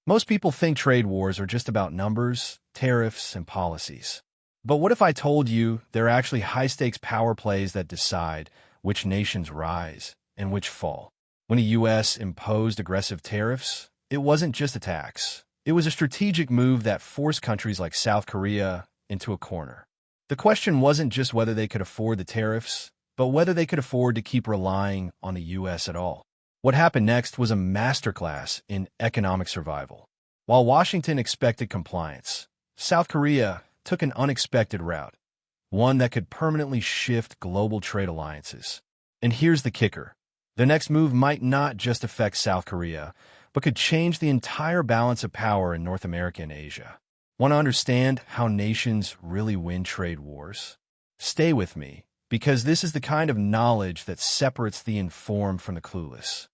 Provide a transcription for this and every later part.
Most people think trade wars are just about numbers, tariffs, and policies. But what if I told you they're actually high-stakes power plays that decide which nations rise and which fall? When the U.S. imposed aggressive tariffs, it wasn't just a tax. It was a strategic move that forced countries like South Korea into a corner. The question wasn't just whether they could afford the tariffs, but whether they could afford to keep relying on the U.S. at all. What happened next was a masterclass in economic survival. While Washington expected compliance, South Korea took an unexpected route, one that could permanently shift global trade alliances. And here's the kicker. The next move might not just affect South Korea, but could change the entire balance of power in North America and Asia. Want to understand how nations really win trade wars? Stay with me, because this is the kind of knowledge that separates the informed from the clueless.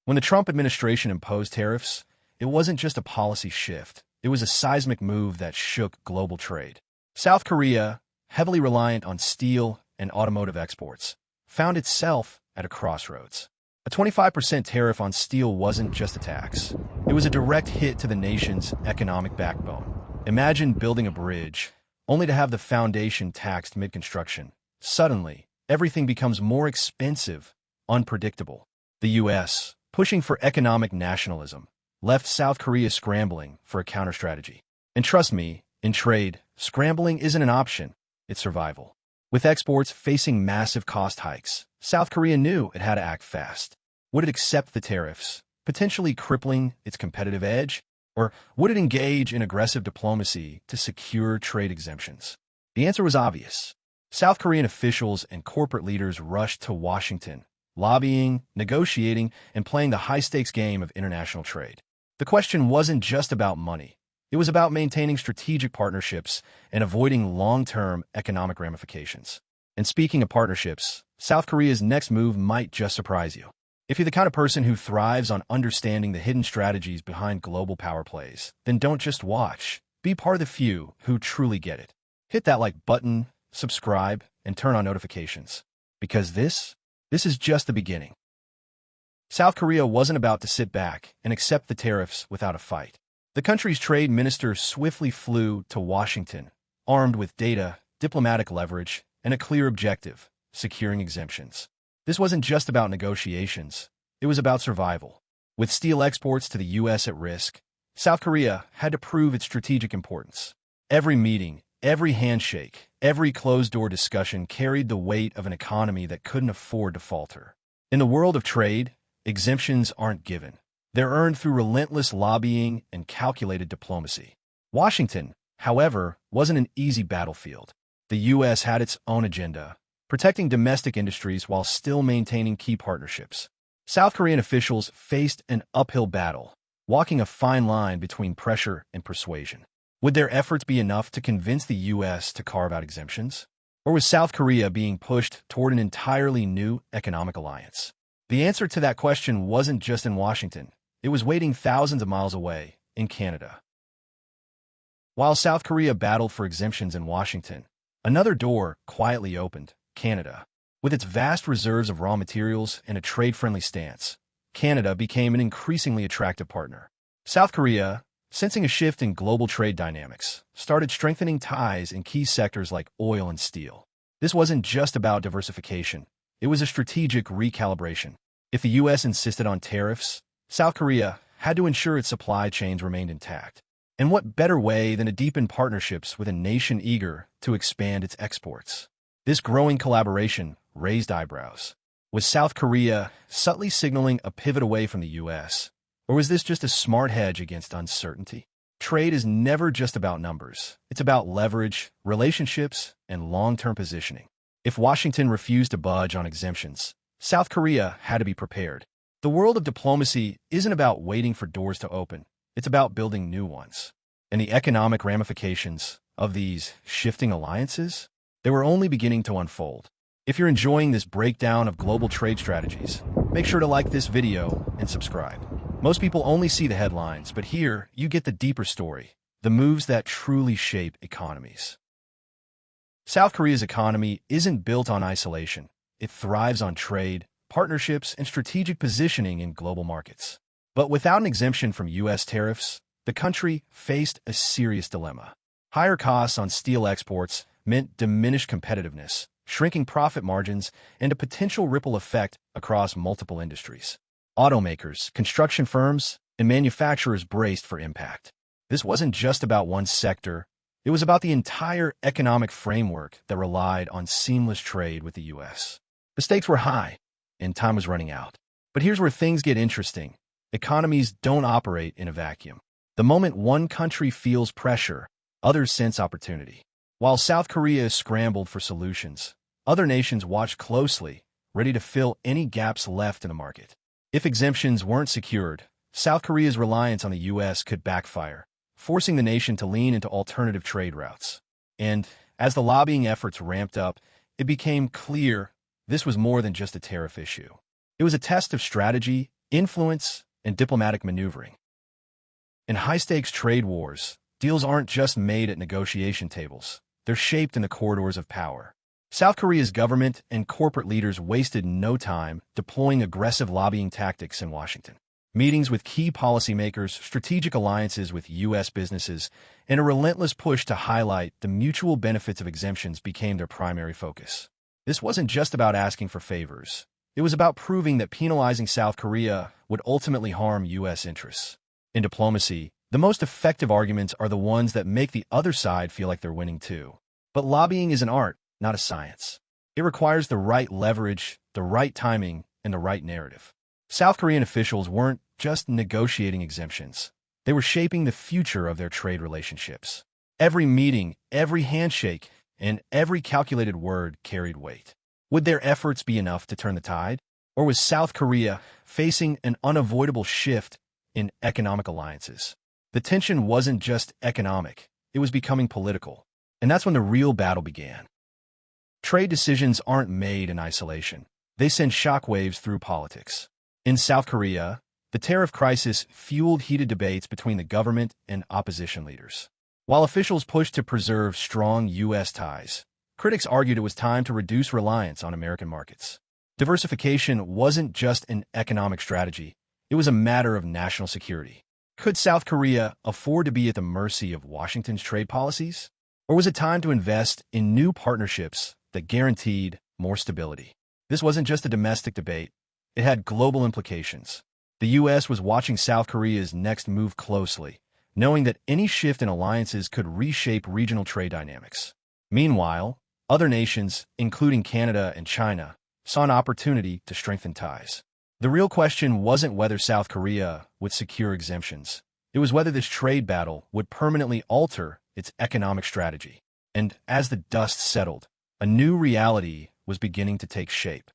When the Trump administration imposed tariffs, it wasn't just a policy shift. It was a seismic move that shook global trade. South Korea, heavily reliant on steel and automotive exports, found itself at a crossroads. A 25% tariff on steel wasn't just a tax. It was a direct hit to the nation's economic backbone. Imagine building a bridge, only to have the foundation taxed mid-construction. Suddenly, everything becomes more expensive, unpredictable. The U.S., pushing for economic nationalism, left South Korea scrambling for a counter-strategy. And trust me, in trade, scrambling isn't an option, it's survival. With exports facing massive cost hikes, South Korea knew it had to act fast. Would it accept the tariffs, potentially crippling its competitive edge? Or would it engage in aggressive diplomacy to secure trade exemptions? The answer was obvious. South Korean officials and corporate leaders rushed to Washington, lobbying, negotiating, and playing the high-stakes game of international trade. The question wasn't just about money. It was about maintaining strategic partnerships and avoiding long-term economic ramifications. And speaking of partnerships, South Korea's next move might just surprise you. If you're the kind of person who thrives on understanding the hidden strategies behind global power plays, then don't just watch. Be part of the few who truly get it. Hit that like button, subscribe, and turn on notifications. Because this is just the beginning. South Korea wasn't about to sit back and accept the tariffs without a fight. The country's trade minister swiftly flew to Washington, armed with data, diplomatic leverage, and a clear objective: securing exemptions. This wasn't just about negotiations, it was about survival. With steel exports to the U.S. at risk, South Korea had to prove its strategic importance. Every meeting, every handshake, every closed-door discussion carried the weight of an economy that couldn't afford to falter. In the world of trade, exemptions aren't given. They're earned through relentless lobbying and calculated diplomacy. Washington, however, wasn't an easy battlefield. The U.S. had its own agenda, protecting domestic industries while still maintaining key partnerships. South Korean officials faced an uphill battle, walking a fine line between pressure and persuasion. Would their efforts be enough to convince the U.S. to carve out exemptions? Or was South Korea being pushed toward an entirely new economic alliance? The answer to that question wasn't just in Washington. It was waiting thousands of miles away, in Canada. While South Korea battled for exemptions in Washington, another door quietly opened: Canada. With its vast reserves of raw materials and a trade-friendly stance, Canada became an increasingly attractive partner. South Korea, sensing a shift in global trade dynamics, started strengthening ties in key sectors like oil and steel. This wasn't just about diversification. It was a strategic recalibration. If the U.S. insisted on tariffs, South Korea had to ensure its supply chains remained intact. And what better way than to deepen partnerships with a nation eager to expand its exports? This growing collaboration raised eyebrows. Was South Korea subtly signaling a pivot away from the U.S.? Or was this just a smart hedge against uncertainty? Trade is never just about numbers. It's about leverage, relationships, and long-term positioning. If Washington refused to budge on exemptions, South Korea had to be prepared. The world of diplomacy isn't about waiting for doors to open. It's about building new ones. And the economic ramifications of these shifting alliances, they were only beginning to unfold. If you're enjoying this breakdown of global trade strategies, make sure to like this video and subscribe. Most people only see the headlines, but here you get the deeper story, the moves that truly shape economies. South Korea's economy isn't built on isolation. It thrives on trade, partnerships, and strategic positioning in global markets. But without an exemption from U.S. tariffs, the country faced a serious dilemma. Higher costs on steel exports meant diminished competitiveness, shrinking profit margins, and a potential ripple effect across multiple industries. Automakers, construction firms, and manufacturers braced for impact. This wasn't just about one sector. It was about the entire economic framework that relied on seamless trade with the U.S. The stakes were high, and time was running out. But here's where things get interesting. Economies don't operate in a vacuum. The moment one country feels pressure, others sense opportunity. While South Korea scrambled for solutions, other nations watched closely, ready to fill any gaps left in the market. If exemptions weren't secured, South Korea's reliance on the U.S. could backfire, forcing the nation to lean into alternative trade routes. And as the lobbying efforts ramped up, it became clear this was more than just a tariff issue. It was a test of strategy, influence, and diplomatic maneuvering. In high-stakes trade wars, deals aren't just made at negotiation tables. They're shaped in the corridors of power. South Korea's government and corporate leaders wasted no time deploying aggressive lobbying tactics in Washington. Meetings with key policymakers, strategic alliances with U.S. businesses, and a relentless push to highlight the mutual benefits of exemptions became their primary focus. This wasn't just about asking for favors. It was about proving that penalizing South Korea would ultimately harm U.S. interests. In diplomacy, the most effective arguments are the ones that make the other side feel like they're winning too. But lobbying is an art, not a science. It requires the right leverage, the right timing, and the right narrative. South Korean officials weren't just negotiating exemptions. They were shaping the future of their trade relationships. Every meeting, every handshake, and every calculated word carried weight. Would their efforts be enough to turn the tide? Or was South Korea facing an unavoidable shift in economic alliances? The tension wasn't just economic, it was becoming political. And that's when the real battle began. Trade decisions aren't made in isolation. They send shockwaves through politics. In South Korea, the tariff crisis fueled heated debates between the government and opposition leaders. While officials pushed to preserve strong U.S. ties, critics argued it was time to reduce reliance on American markets. Diversification wasn't just an economic strategy, it was a matter of national security. Could South Korea afford to be at the mercy of Washington's trade policies? Or was it time to invest in new partnerships that guaranteed more stability? This wasn't just a domestic debate. It had global implications. The U.S. was watching South Korea's next move closely, knowing that any shift in alliances could reshape regional trade dynamics. Meanwhile, other nations, including Canada and China, saw an opportunity to strengthen ties. The real question wasn't whether South Korea would secure exemptions. It was whether this trade battle would permanently alter its economic strategy. And as the dust settled, a new reality was beginning to take shape.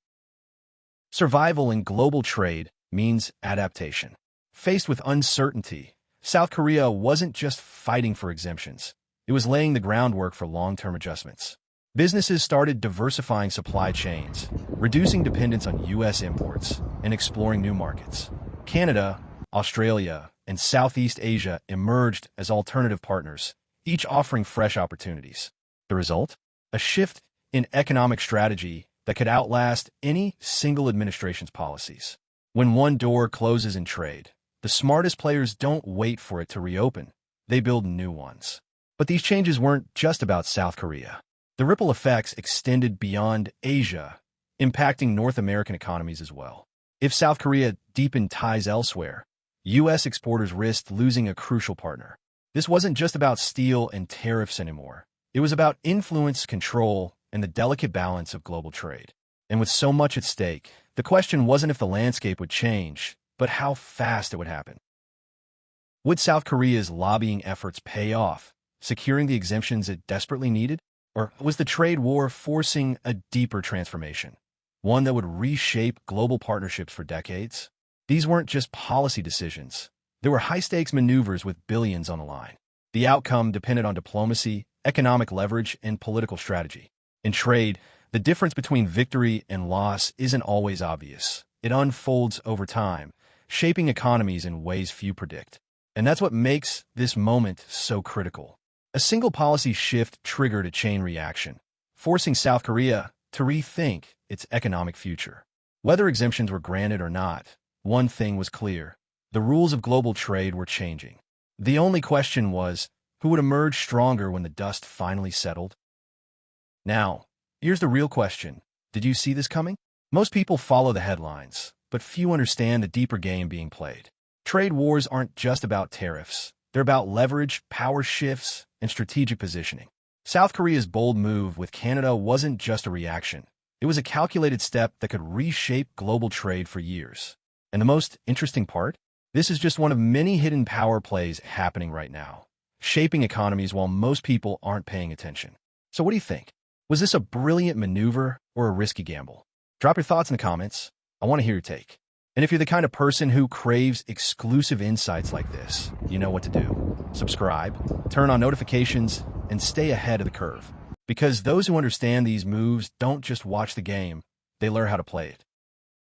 Survival in global trade means adaptation. Faced with uncertainty, South Korea wasn't just fighting for exemptions. It was laying the groundwork for long-term adjustments. Businesses started diversifying supply chains, reducing dependence on U.S. imports, and exploring new markets. Canada, Australia, and Southeast Asia emerged as alternative partners, each offering fresh opportunities. The result? A shift in economic strategy that could outlast any single administration's policies. When one door closes in trade, the smartest players don't wait for it to reopen. They build new ones. But these changes weren't just about South Korea. The ripple effects extended beyond Asia, impacting North American economies as well. If South Korea deepened ties elsewhere, U.S. exporters risked losing a crucial partner. This wasn't just about steel and tariffs anymore. It was about influence, control, and the delicate balance of global trade. And with so much at stake, the question wasn't if the landscape would change, but how fast it would happen. Would South Korea's lobbying efforts pay off, securing the exemptions it desperately needed? Or was the trade war forcing a deeper transformation, one that would reshape global partnerships for decades? These weren't just policy decisions. They were high-stakes maneuvers with billions on the line. The outcome depended on diplomacy, economic leverage, and political strategy. In trade, the difference between victory and loss isn't always obvious. It unfolds over time, shaping economies in ways few predict. And that's what makes this moment so critical. A single policy shift triggered a chain reaction, forcing South Korea to rethink its economic future. Whether exemptions were granted or not, one thing was clear. The rules of global trade were changing. The only question was, who would emerge stronger when the dust finally settled? Now, here's the real question. Did you see this coming? Most people follow the headlines, but few understand the deeper game being played. Trade wars aren't just about tariffs. They're about leverage, power shifts, and strategic positioning. South Korea's bold move with Canada wasn't just a reaction. It was a calculated step that could reshape global trade for years. And the most interesting part? This is just one of many hidden power plays happening right now, shaping economies while most people aren't paying attention. So what do you think? Was this a brilliant maneuver or a risky gamble? Drop your thoughts in the comments. I want to hear your take. And if you're the kind of person who craves exclusive insights like this, you know what to do. Subscribe, turn on notifications, and stay ahead of the curve. Because those who understand these moves don't just watch the game, they learn how to play it.